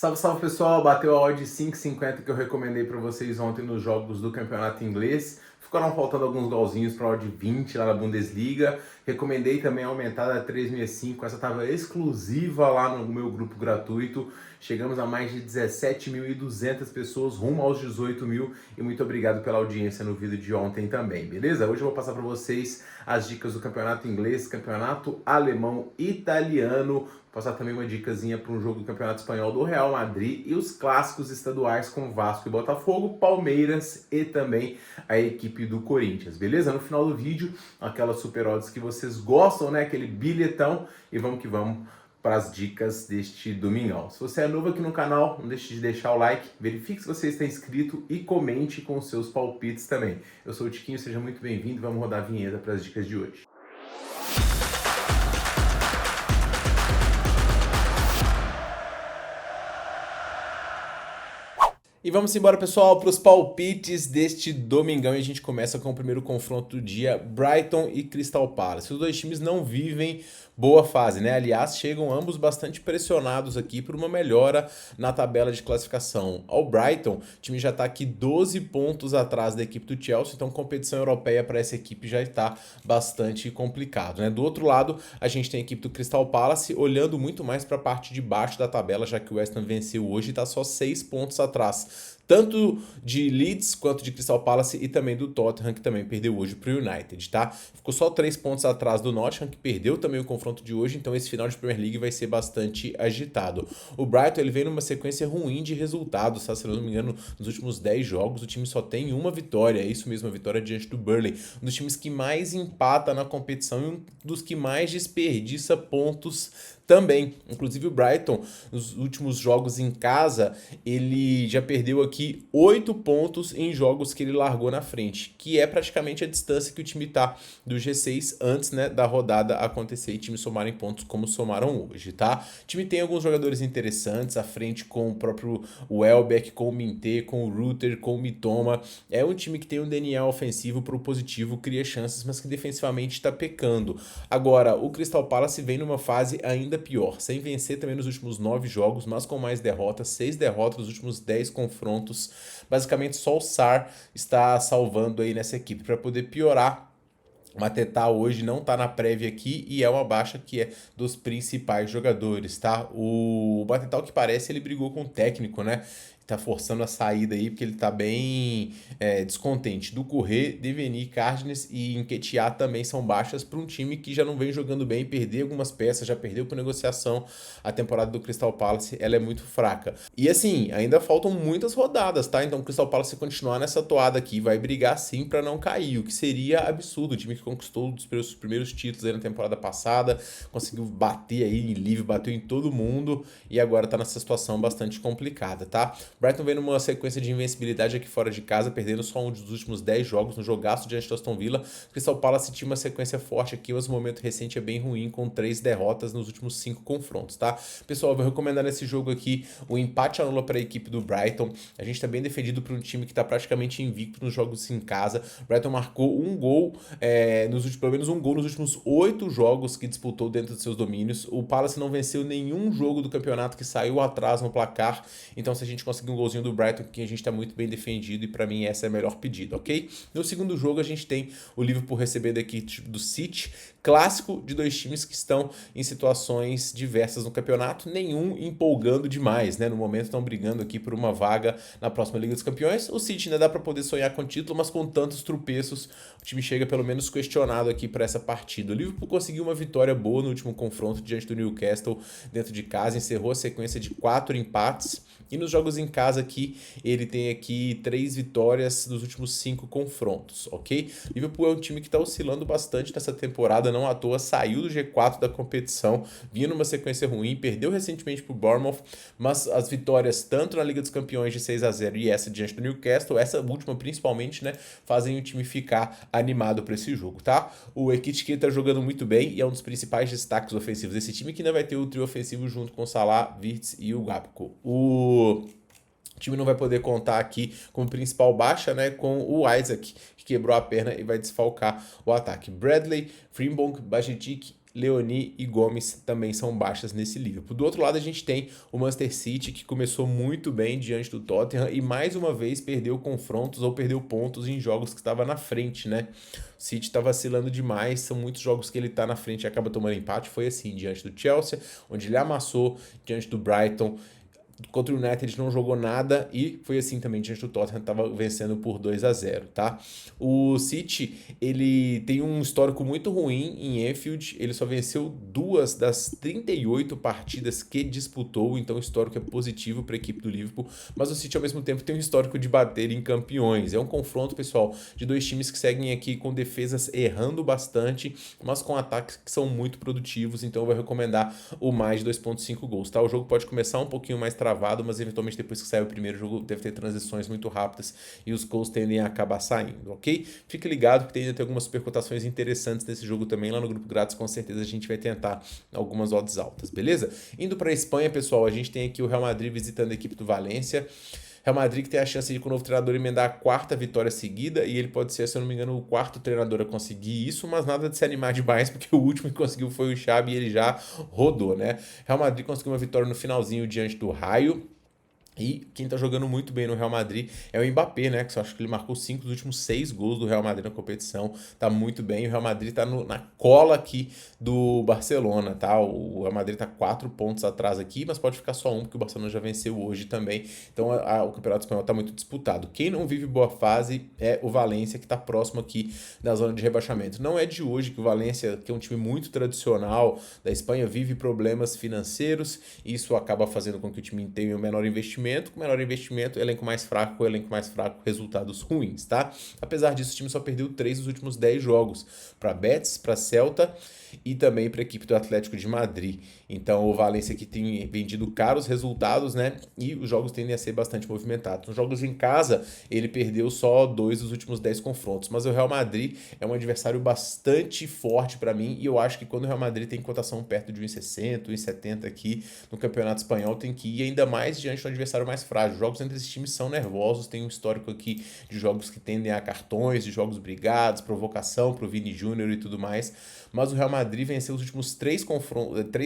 Salve, salve pessoal, bateu a odd 5,50 que eu recomendei para vocês ontem nos jogos do campeonato inglês. Ficaram faltando alguns golzinhos para a odd 20 lá na Bundesliga. Recomendei também a aumentada a 3,65, essa estava exclusiva lá no meu grupo gratuito. Chegamos a mais de 17.200 pessoas, rumo aos 18 mil. E muito obrigado pela audiência no vídeo de ontem também, beleza? Hoje eu vou passar para vocês as dicas do campeonato inglês, campeonato alemão, italiano. Vou passar também uma dicasinha para um jogo do Campeonato Espanhol do Real Madrid e os clássicos estaduais com Vasco e Botafogo, Palmeiras e também a equipe do Corinthians, beleza? No final do vídeo, aquelas super odds que vocês gostam, né? Aquele bilhetão, e vamos que vamos para as dicas deste domingão. Se você é novo aqui no canal, não deixe de deixar o like, verifique se você está inscrito e comente com os seus palpites também. Eu sou o Tiquinho, seja muito bem-vindo, vamos rodar a vinheta para as dicas de hoje. E vamos embora, pessoal, para os palpites deste domingão. E a gente começa com o primeiro confronto do dia, Brighton e Crystal Palace. Os dois times não vivem boa fase, né? Aliás, chegam ambos bastante pressionados aqui por uma melhora na tabela de classificação. Ao Brighton, o time já está aqui 12 pontos atrás da equipe do Chelsea, então competição europeia para essa equipe já está bastante complicado, né? Do outro lado, a gente tem a equipe do Crystal Palace olhando muito mais para a parte de baixo da tabela, já que o West Ham venceu hoje e está só 6 pontos atrás, tanto de Leeds quanto de Crystal Palace e também do Tottenham, que também perdeu hoje para o United, tá? Ficou só 3 pontos atrás do Nottingham, que perdeu também o confronto de hoje, então esse final de Premier League vai ser bastante agitado. O Brighton, ele vem numa sequência ruim de resultados, tá? Se eu não me engano, nos últimos 10 jogos, o time só tem uma vitória, é isso mesmo, a vitória diante do Burnley, um dos times que mais empata na competição e um dos que mais desperdiça pontos também. Inclusive o Brighton, nos últimos jogos em casa, ele já perdeu aqui 8 pontos em jogos que ele largou na frente, que é praticamente a distância que o time tá do G6 antes, né, da rodada acontecer e times somarem pontos como somaram hoje, tá? O time tem alguns jogadores interessantes à frente, com o próprio Welbeck, com o Minté, com o Rutter, com o Mitoma. É um time que tem um DNA ofensivo propositivo, cria chances, mas que defensivamente está pecando. Agora, o Crystal Palace vem numa fase ainda pior, sem vencer também nos últimos 9 jogos, mas com mais derrotas, 6 derrotas nos últimos 10 confrontos. Basicamente só o Sarr está salvando aí nessa equipe para poder piorar. O Mateta hoje não tá na prévia aqui e é uma baixa que é dos principais jogadores, tá? O Mateta, o que parece, ele brigou com o técnico, né? Tá forçando a saída aí, porque ele tá bem descontente. Do Corrêa, Deveni, Cárdenas e Nketiah também são baixas para um time que já não vem jogando bem, perder algumas peças, já perdeu por negociação. A temporada do Crystal Palace, ela é muito fraca. E assim, ainda faltam muitas rodadas, tá? Então o Crystal Palace, se continuar nessa toada aqui, vai brigar sim para não cair, o que seria absurdo. O time que conquistou um dos primeiros títulos aí na temporada passada, conseguiu bater aí em livre, bateu em todo mundo e agora tá nessa situação bastante complicada, tá? Brighton vem numa sequência de invencibilidade aqui fora de casa, perdendo só um dos últimos 10 jogos no jogaço diante do Aston Villa. Crystal Palace tinha uma sequência forte aqui, mas o momento recente é bem ruim, com 3 derrotas nos últimos 5 confrontos, tá? Pessoal, eu vou recomendar nesse jogo aqui o empate anula para a equipe do Brighton. A gente tá bem defendido por um time que tá praticamente invicto nos jogos em casa. O Brighton marcou um gol, pelo menos um gol nos últimos 8 jogos que disputou dentro dos seus domínios. O Palace não venceu nenhum jogo do campeonato que saiu atrás no placar, então se a gente conseguir um golzinho do Brighton, que a gente tá muito bem defendido, e para mim essa é a melhor pedida, ok? No segundo jogo a gente tem o Liverpool recebendo a equipe do City, clássico de dois times que estão em situações diversas no campeonato, nenhum empolgando demais, né? No momento estão brigando aqui por uma vaga na próxima Liga dos Campeões. O City ainda dá para poder sonhar com o título, mas com tantos tropeços, o time chega pelo menos questionado aqui para essa partida. O Liverpool conseguiu uma vitória boa no último confronto diante do Newcastle dentro de casa, encerrou a sequência de 4 empates. E nos jogos em casa aqui, ele tem aqui 3 vitórias nos últimos 5 confrontos, ok? Liverpool é um time que está oscilando bastante nessa temporada, não à toa saiu do G4 da competição, vinha numa sequência ruim, perdeu recentemente para o Bournemouth, mas as vitórias tanto na Liga dos Campeões de 6-0 e essa diante do Newcastle, essa última principalmente, né, fazem o time ficar animado para esse jogo, tá? O Ekitike está jogando muito bem e é um dos principais destaques ofensivos desse time, que ainda vai ter o trio ofensivo junto com o Salah, Wirtz e o Gakpo. O time não vai poder contar aqui como principal baixa, né, com o Isaac, que quebrou a perna e vai desfalcar o ataque. Bradley, Frimpong, Bajcetic, Leoni e Gomes também são baixas nesse Liverpool. Do outro lado a gente tem o Manchester City, que começou muito bem diante do Tottenham e mais uma vez perdeu confrontos ou perdeu pontos em jogos que estava na frente, né? O City está vacilando demais, são muitos jogos que ele está na frente e acaba tomando empate. Foi assim diante do Chelsea, onde ele amassou, diante do Brighton. Contra o United ele não jogou nada e foi assim também diante do Tottenham, estava vencendo por 2-0, tá? O City, ele tem um histórico muito ruim em Anfield, ele só venceu 2 das 38 partidas que disputou, então o histórico é positivo para a equipe do Liverpool, mas o City ao mesmo tempo tem um histórico de bater em campeões. É um confronto, pessoal, de dois times que seguem aqui com defesas errando bastante, mas com ataques que são muito produtivos, então eu vou recomendar o mais de 2.5 gols, tá? O jogo pode começar um pouquinho mais travado, mas eventualmente depois que sair o primeiro jogo deve ter transições muito rápidas e os gols tendem a acabar saindo, ok? Fique ligado que tem algumas supercotações interessantes nesse jogo também, lá no grupo grátis com certeza a gente vai tentar algumas odds altas, beleza? Indo para a Espanha, pessoal, a gente tem aqui o Real Madrid visitando a equipe do Valência. Real Madrid que tem a chance de, com o novo treinador, emendar a quarta vitória seguida, e ele pode ser, se eu não me engano, o quarto treinador a conseguir isso, mas nada de se animar demais, porque o último que conseguiu foi o Xabi e ele já rodou, né? Real Madrid conseguiu uma vitória no finalzinho diante do Raio. E quem tá jogando muito bem no Real Madrid é o Mbappé, né? Que eu acho que ele marcou 5 dos últimos 6 gols do Real Madrid na competição. Tá muito bem. O Real Madrid tá na cola aqui do Barcelona, tá? O Real Madrid tá 4 pontos atrás aqui, mas pode ficar só um, porque o Barcelona já venceu hoje também. Então o Campeonato Espanhol tá muito disputado. Quem não vive boa fase é o Valência, que tá próximo aqui da zona de rebaixamento. Não é de hoje que o Valência, que é um time muito tradicional da Espanha, vive problemas financeiros. E isso acaba fazendo com que o time tenha o menor investimento. Com menor investimento, elenco mais fraco, resultados ruins, tá? Apesar disso, o time só perdeu 3 dos últimos 10 jogos para Betis, para Celta e também para a equipe do Atlético de Madrid. Então o Valência aqui tem vendido caros resultados, né? E os jogos tendem a ser bastante movimentados. Nos jogos em casa, ele perdeu só 2 dos últimos 10 confrontos, mas o Real Madrid é um adversário bastante forte para mim e eu acho que quando o Real Madrid tem cotação perto de 1,60, 1,70 aqui no Campeonato Espanhol, tem que ir ainda mais diante do adversário mais frágil. Os jogos entre esses times são nervosos, tem um histórico aqui de jogos que tendem a cartões, de jogos brigados, provocação pro Vini Júnior e tudo mais, mas o Real Madrid venceu os últimos 3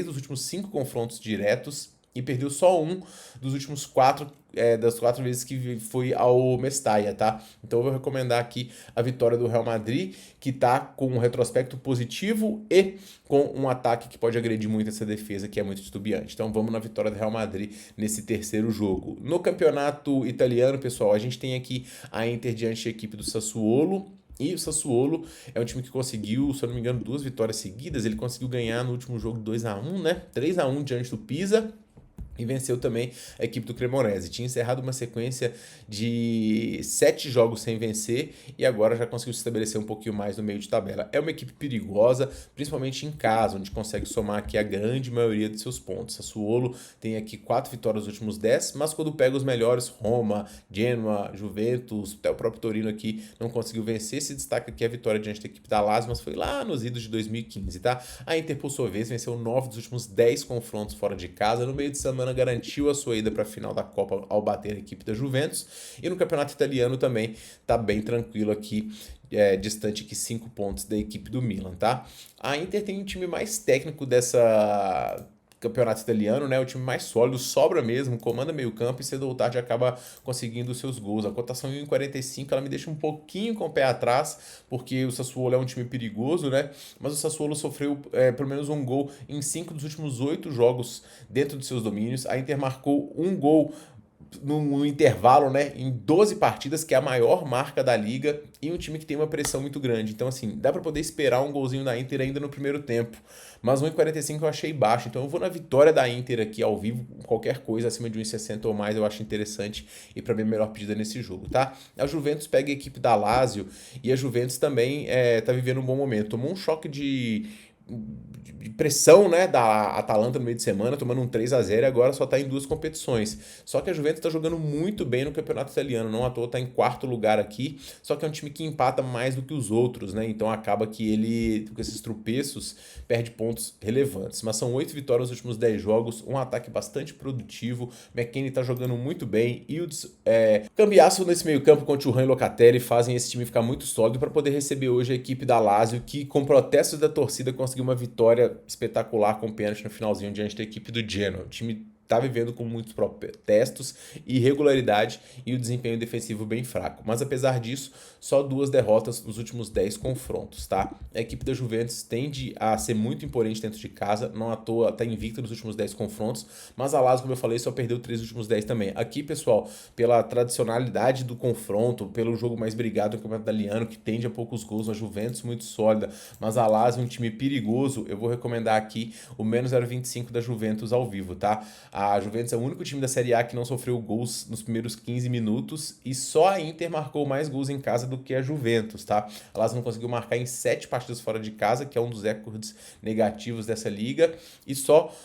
dos últimos 5 confrontos diretos e perdeu só um dos últimos 4 das 4 vezes que foi ao Mestalla, tá? Então eu vou recomendar aqui a vitória do Real Madrid, que tá com um retrospecto positivo e com um ataque que pode agredir muito essa defesa, que é muito titubeante. Então vamos na vitória do Real Madrid nesse terceiro jogo. No campeonato italiano, pessoal, a gente tem aqui a Inter diante da equipe do Sassuolo. E o Sassuolo é um time que conseguiu, se eu não me engano, 2 vitórias seguidas. Ele conseguiu ganhar no último jogo 2-1, né? 3-1 diante do Pisa. E venceu também a equipe do Cremonese. Tinha encerrado uma sequência de 7 jogos sem vencer e agora já conseguiu se estabelecer um pouquinho mais no meio de tabela. É uma equipe perigosa, principalmente em casa, onde consegue somar aqui a grande maioria de seus pontos. Sassuolo tem aqui 4 vitórias nos últimos 10, mas quando pega os melhores, Roma, Genoa, Juventus, até o próprio Torino aqui não conseguiu vencer. Se destaca aqui a vitória diante da equipe da Lazio, mas foi lá nos idos de 2015, tá? A Inter, por sua vez, venceu 9 dos últimos 10 confrontos fora de casa. No meio de semana garantiu a sua ida para a final da Copa ao bater a equipe da Juventus. E no campeonato italiano também tá bem tranquilo aqui, distante aqui 5 pontos da equipe do Milan, tá? A Inter tem um time mais técnico dessa campeonato italiano, né? O time mais sólido, sobra mesmo, comanda meio campo e cedo ou tarde acaba conseguindo os seus gols. A cotação em 1,45 ela me deixa um pouquinho com o pé atrás, porque o Sassuolo é um time perigoso, né? Mas o Sassuolo sofreu pelo menos um gol em 5 dos últimos 8 jogos dentro dos seus domínios. A Inter marcou um gol no intervalo, né, em 12 partidas, que é a maior marca da liga, e um time que tem uma pressão muito grande. Então, assim, dá para poder esperar um golzinho da Inter ainda no primeiro tempo. Mas 1,45 eu achei baixo, então eu vou na vitória da Inter aqui ao vivo. Qualquer coisa acima de 1,60 ou mais eu acho interessante e para mim a melhor pedida nesse jogo, tá? A Juventus pega a equipe da Lazio e a Juventus também tá vivendo um bom momento. Tomou um choque de pressão, né, da Atalanta no meio de semana, tomando um 3-0 e agora só tá em 2 competições. Só que a Juventus tá jogando muito bem no campeonato italiano, não à toa tá em 4º lugar aqui, só que é um time que empata mais do que os outros, né, então acaba que ele, com esses tropeços, perde pontos relevantes. Mas são 8 vitórias nos últimos 10 jogos, um ataque bastante produtivo, McKennie tá jogando muito bem, e o cambiaço nesse meio campo com o Thuram e Locatelli fazem esse time ficar muito sólido para poder receber hoje a equipe da Lazio, que com protestos da torcida conseguiu uma vitória vitória espetacular com pênalti no finalzinho diante da equipe do Genoa. O time tá vivendo com muitos protestos, irregularidade e o desempenho defensivo bem fraco. Mas apesar disso, só 2 derrotas nos últimos 10 confrontos, tá? A equipe da Juventus tende a ser muito imponente dentro de casa, não à toa tá invicta nos últimos 10 confrontos, mas a Lazio, como eu falei, só perdeu 3 dos últimos 10 também. Aqui, pessoal, pela tradicionalidade do confronto, pelo jogo mais brigado no campeonato italiano, que tende a poucos gols, a Juventus muito sólida, mas a Lazio é um time perigoso, eu vou recomendar aqui o menos 0,25 da Juventus ao vivo, tá? A Juventus é o único time da Série A que não sofreu gols nos primeiros 15 minutos e só a Inter marcou mais gols em casa do que a Juventus, tá? A Lazio não conseguiu marcar em 7 partidas fora de casa, que é um dos recordes negativos dessa liga, e só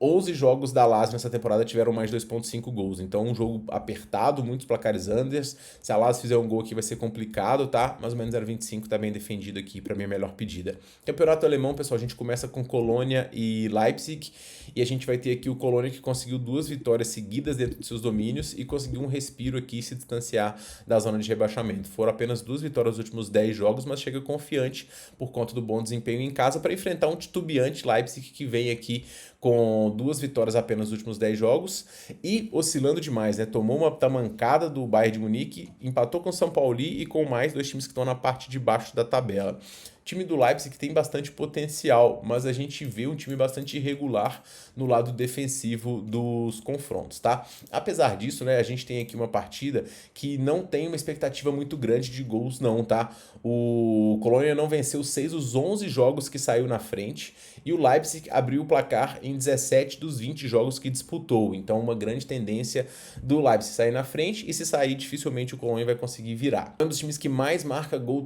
11 jogos da Lazio nessa temporada tiveram mais de 2,5 gols. Então, um jogo apertado, muitos placares unders. Se a Lazio fizer um gol aqui vai ser complicado, tá? Mais ou menos 0,25 tá bem defendido aqui para minha melhor pedida. Campeonato alemão, pessoal, a gente começa com Colônia e Leipzig. E a gente vai ter aqui o Colônia que conseguiu 2 vitórias seguidas dentro de seus domínios e conseguiu um respiro aqui e se distanciar da zona de rebaixamento. Foram apenas 2 vitórias nos últimos 10 jogos, mas chega confiante por conta do bom desempenho em casa para enfrentar um titubeante Leipzig que vem aqui com 2 vitórias apenas nos últimos 10 jogos e oscilando demais, né? Tomou uma tamancada do Bayern de Munique, empatou com o São Paulo e com mais 2 times que estão na parte de baixo da tabela. O time do Leipzig tem bastante potencial, mas a gente vê um time bastante irregular no lado defensivo dos confrontos, tá? Apesar disso, né, a gente tem aqui uma partida que não tem uma expectativa muito grande de gols não, tá? O Colônia não venceu 6 dos 11 jogos que saiu na frente e o Leipzig abriu o placar em 17 dos 20 jogos que disputou. Então, uma grande tendência do Leipzig sair na frente e se sair, dificilmente o Colônia vai conseguir virar. É um dos times que mais marca gol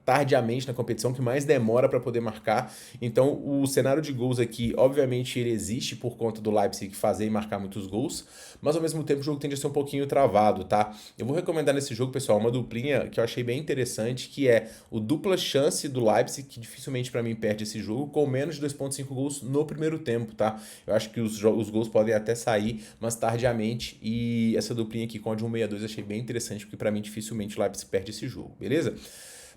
tardiamente na competição, que mais demora para poder marcar. Então, o cenário de gols aqui, obviamente, ele existe por conta do Leipzig fazer e marcar muitos gols, mas ao mesmo tempo o jogo tende a ser um pouquinho travado, tá? Eu vou recomendar nesse jogo, pessoal, uma duplinha que eu achei bem interessante, que é o dupla chance do Leipzig, que dificilmente para mim perde esse jogo, com menos de 2,5 gols no primeiro tempo, tá? Eu acho que os gols podem até sair, mas tardiamente, e essa duplinha aqui com a de 1,62 achei bem interessante, porque para mim dificilmente o Leipzig perde esse jogo, beleza?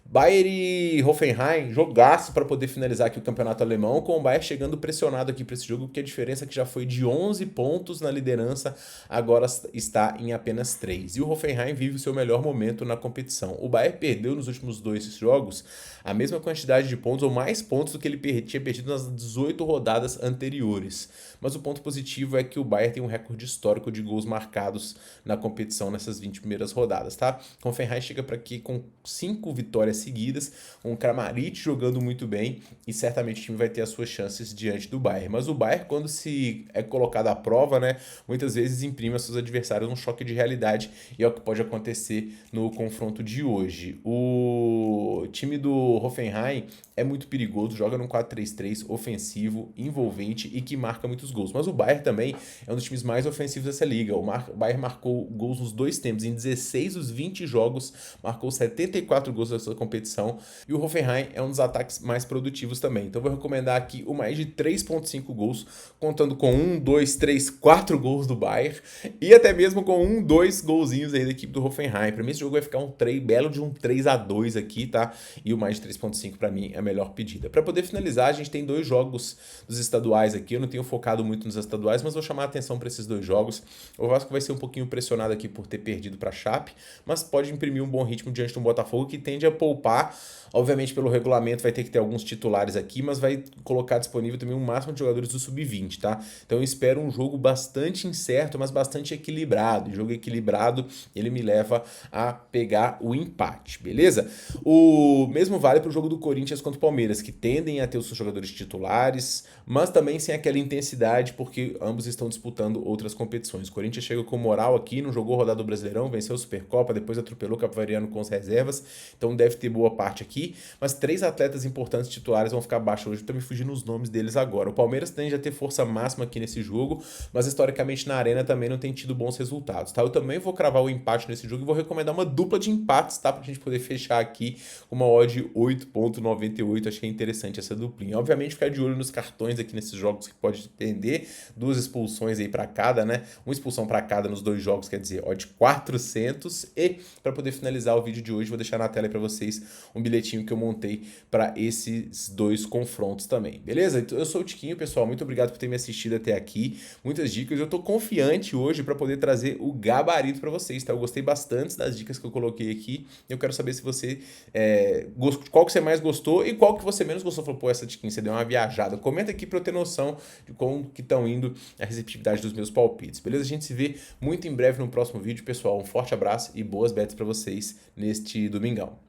Bayern e Hoffenheim, jogaço para poder finalizar aqui o campeonato alemão, com o Bayern chegando pressionado aqui para esse jogo, porque a diferença é que já foi de 11 pontos na liderança, agora está em apenas 3. E o Hoffenheim vive o seu melhor momento na competição. O Bayern perdeu nos últimos 2 jogos a mesma quantidade de pontos ou mais pontos do que ele tinha perdido nas 18 rodadas anteriores. Mas o ponto positivo é que o Bayern tem um recorde histórico de gols marcados na competição nessas 20 primeiras rodadas, tá? O Hoffenheim chega para aqui com 5 vitórias seguidas, com o Kramaric jogando muito bem e certamente o time vai ter as suas chances diante do Bayern. Mas o Bayern, quando se é colocado à prova, né, muitas vezes imprime aos seus adversários um choque de realidade e é o que pode acontecer no confronto de hoje. O time do Hoffenheim é muito perigoso, joga num 4-3-3 ofensivo, envolvente e que marca muitos gols. Mas o Bayern também é um dos times mais ofensivos dessa liga. O Bayern marcou gols nos 2 tempos, em 16 dos 20 jogos, marcou 74 gols nessa competição. E o Hoffenheim é um dos ataques mais produtivos também. Então eu vou recomendar aqui o mais de 3,5 gols, contando com 1, 2, 3, 4 gols do Bayern e até mesmo com 1, 2 golzinhos aí da equipe do Hoffenheim. Para mim esse jogo vai ficar belo de um 3-2 aqui, tá? E o mais de 3,5 para mim é a melhor pedida. Para poder finalizar, a gente tem 2 jogos dos estaduais aqui. Eu não tenho focado muito nos estaduais, mas vou chamar a atenção para esses 2 jogos. O Vasco vai ser um pouquinho pressionado aqui por ter perdido para a Chape, mas pode imprimir um bom ritmo diante do Botafogo, que tende a poupar. Obviamente, pelo regulamento, vai ter que ter alguns titulares aqui, mas vai colocar disponível também um máximo de jogadores do sub-20, tá? Então eu espero um jogo bastante incerto, mas bastante equilibrado. E jogo equilibrado, ele me leva a pegar o empate, beleza? O mesmo vale para o jogo do Corinthians contra o Palmeiras, que tendem a ter os seus jogadores titulares, mas também sem aquela intensidade, porque ambos estão disputando outras competições. O Corinthians chega com moral aqui, não jogou rodada do Brasileirão, venceu a Supercopa, depois atropelou o Capivariano com as reservas, então deve ter boa parte aqui. Mas 3 atletas importantes titulares vão ficar abaixo hoje, eu tô me fugindo os nomes deles agora. O Palmeiras tende a ter força máxima aqui nesse jogo, mas historicamente na arena também não tem tido bons resultados, tá? Eu também vou cravar o empate nesse jogo e vou recomendar uma dupla de empates, tá? Pra gente poder fechar aqui uma odd 8,98, achei interessante essa duplinha. Obviamente ficar de olho nos cartões aqui nesses jogos que pode depender, 2 expulsões aí para cada, né? Uma expulsão para cada nos 2 jogos, quer dizer, odd 400. E para poder finalizar o vídeo de hoje, vou deixar na tela aí para vocês vocês um bilhetinho que eu montei para esses dois confrontos também, beleza? Então, eu sou o Tiquinho, pessoal, muito obrigado por ter me assistido até aqui, muitas dicas, eu tô confiante hoje para poder trazer o gabarito para vocês, tá? Eu gostei bastante das dicas que eu coloquei aqui, eu quero saber se você, qual que você mais gostou e qual que você menos gostou. Falou, pô, essa Tiquinho, você deu uma viajada. Comenta aqui para eu ter noção de como que estão indo a receptividade dos meus palpites, beleza? A gente se vê muito em breve no próximo vídeo, pessoal, um forte abraço e boas bets para vocês neste domingão.